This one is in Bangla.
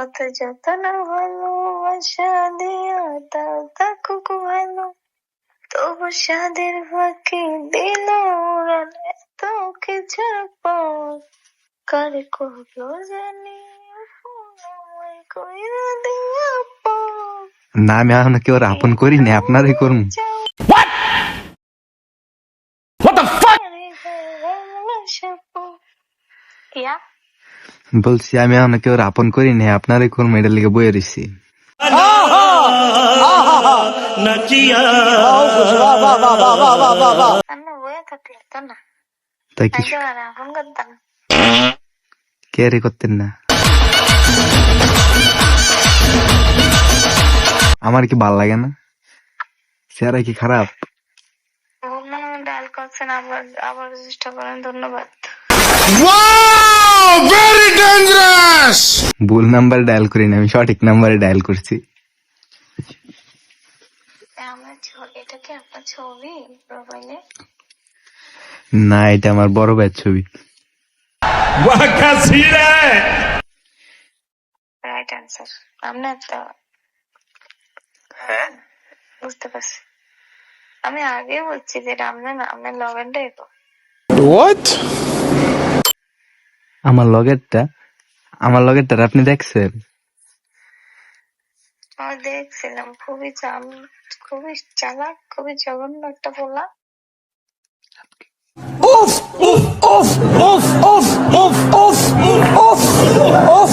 কত যতন ভালোবাসা দিয়া তাও থাকুক ভালো, তবু সাদের ফাঁকি দিল উড়াল এত কিছুর পর, কারে করলো জানি কইরা দিয়া পর। না আমি এখন কেউ আপন করি না, আপনারই করুন। বলছি আমি এখন কেউ আপন করি না, আপনারই করুন, এটার লিগে বইয়ে রয়েছি। তাই কি কেয়ারই করতেন না? আমার কি ভাল লাগে না? চেহারা কি খারাপ? ডায়াল করছেন, আবার চেষ্টা করেন। ধন্যবাদ। ভুল নাম্বার ডায়াল করি না, আমি সঠিক নাম্বারে ডায়াল করছি। এটা কি আপনার ছবি প্রোফাইলে? না, এটা আমার বড় ভাইয়ের ছবি। Right answer. আপনার তো হ্যাঁ বুঝতে পারছি। আমি আগে বলছি যে আপনার লগেরটাই তো। আমার লগেরটা আপনি দেখছেন? দেখছিলাম। খুবই চালাক, খুবই জঘন্য একটা পোলা। উফ উফ উফ উফ উফ উফ উফ উফ উফ